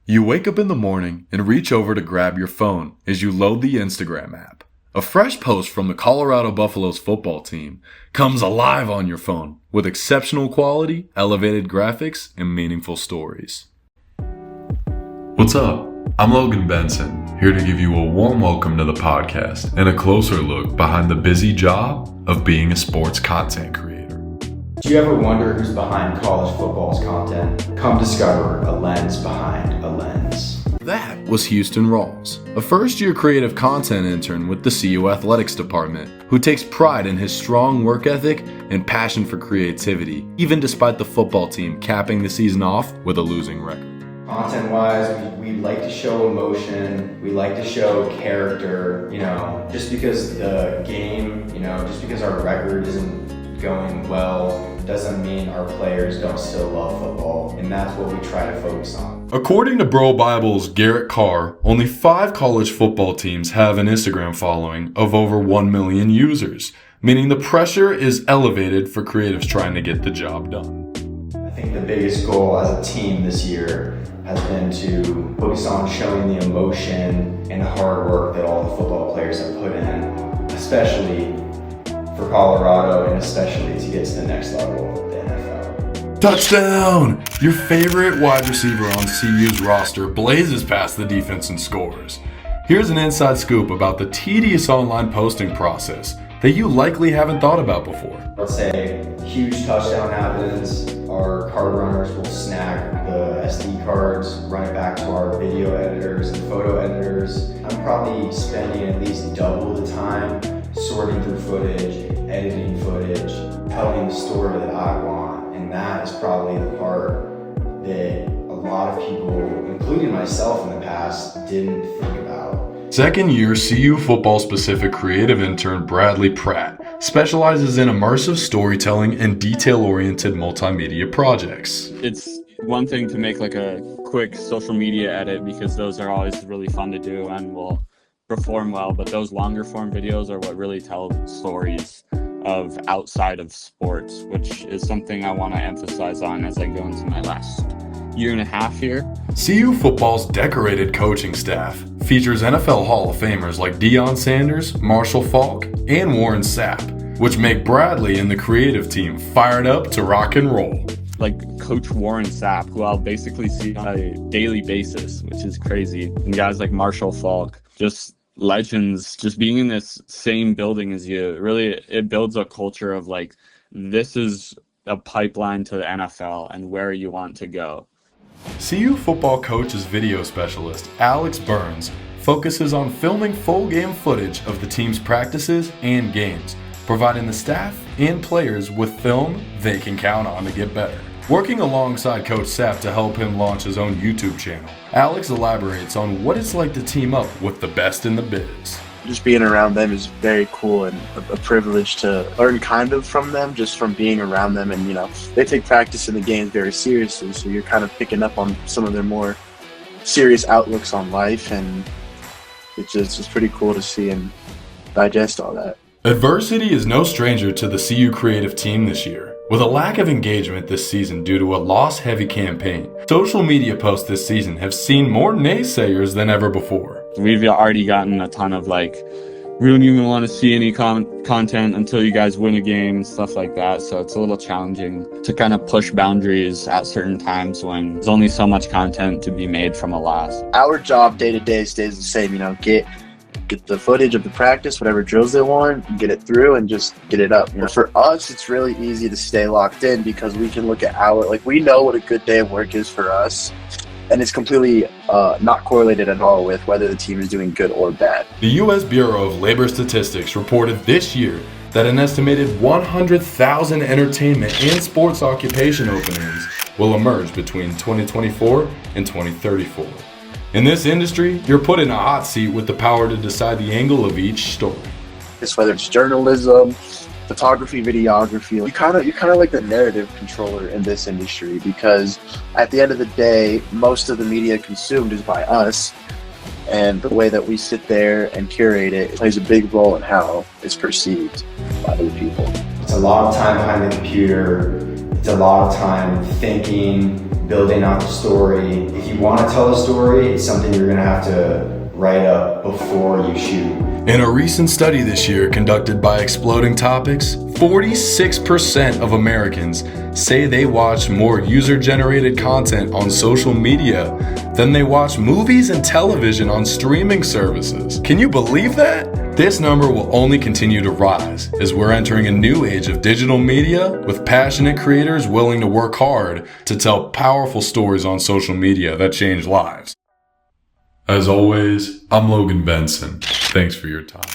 You wake up in the morning and reach over to grab your phone as you load the Instagram app. A fresh post from the Colorado Buffaloes football team comes alive on your phone with exceptional quality, elevated graphics, and meaningful stories. What's up? I'm Logan Benson, here to give you a warm welcome to the podcast and a closer look behind the busy job of being a sports content creator. Do you ever wonder who's behind college football's content? Come discover a lens behind a lens. That was Houston Rawls, a first-year creative content intern with the CU Athletics Department, who takes pride in his strong work ethic and passion for creativity, even despite the football team capping the season off with a losing record. Content-wise, we like to show emotion, we like to show character, just because the game, just because our record isn't going well doesn't mean our players don't still love football, and that's what we try to focus on. According to Bro Bible's Garrett Carr, only 5 college football teams have an Instagram following of over 1 million users, meaning the pressure is elevated for creatives trying to get the job done. I think the biggest goal as a team this year has been to focus on showing the emotion and hard work that all the football players have put in, especially for Colorado, and especially to get to the next level of the NFL. Touchdown! Your favorite wide receiver on CU's roster blazes past the defense and scores. Here's an inside scoop about the tedious online posting process that you likely haven't thought about before. Let's say a huge touchdown happens, our card runners will snag the SD cards, run it back to our video editors and photo editors. I'm probably spending at least double the time sorting through footage, editing footage, telling the story that I want, and that is probably the part that a lot of people, including myself in the past, didn't think about. Second-year CU football-specific creative intern Bradley Pratt specializes in immersive storytelling and detail-oriented multimedia projects. It's one thing to make like a quick social media edit because those are always really fun to do and will perform well, but those longer form videos are what really tell stories of outside of sports, which is something I want to emphasize on as I go into my last year and a half here. CU football's decorated coaching staff features NFL Hall of Famers like Deion Sanders, Marshall Faulk, and Warren Sapp, which make Bradley and the creative team fired up to rock and roll. Like Coach Warren Sapp, who I'll basically see on a daily basis, which is crazy. And guys like Marshall Faulk, just legends, just being in this same building as you, really, it builds a culture of like, this is a pipeline to the NFL and where you want to go. CU football coach's video specialist, Alex Burns, focuses on filming full game footage of the team's practices and games, providing the staff and players with film they can count on to get better. Working alongside Coach Sapp to help him launch his own YouTube channel, Alex elaborates on what it's like to team up with the best in the biz. Just being around them is very cool and a privilege to learn kind of from them, just from being around them. And, they take practice in the games very seriously, so you're kind of picking up on some of their more serious outlooks on life, and it's just pretty cool to see and digest all that. Adversity is no stranger to the CU creative team this year. With a lack of engagement this season due to a loss-heavy campaign, social media posts this season have seen more naysayers than ever before. We've already gotten a ton of we don't even want to see any content until you guys win a game and stuff like that. So it's a little challenging to kind of push boundaries at certain times when there's only so much content to be made from a loss. Our job day to day stays the same, get the footage of the practice, whatever drills they want, get it through and just get it up. For us, it's really easy to stay locked in because we can look at we know what a good day of work is for us. And it's completely not correlated at all with whether the team is doing good or bad. The U.S. Bureau of Labor Statistics reported this year that an estimated 100,000 entertainment and sports occupation openings will emerge between 2024 and 2034. In this industry, you're put in a hot seat with the power to decide the angle of each story. Whether it's journalism, photography, videography, you're kind of like the narrative controller in this industry, because at the end of the day, most of the media consumed is by us, and the way that we sit there and curate it plays a big role in how it's perceived by other people. It's a lot of time behind the computer. It's a lot of time thinking, building out the story. If you want to tell a story, it's something you're going to have to write up before you shoot. In a recent study this year conducted by Exploding Topics, 46% of Americans say they watch more user-generated content on social media than they watch movies and television on streaming services. Can you believe that? This number will only continue to rise as we're entering a new age of digital media with passionate creators willing to work hard to tell powerful stories on social media that change lives. As always, I'm Logan Benson. Thanks for your time.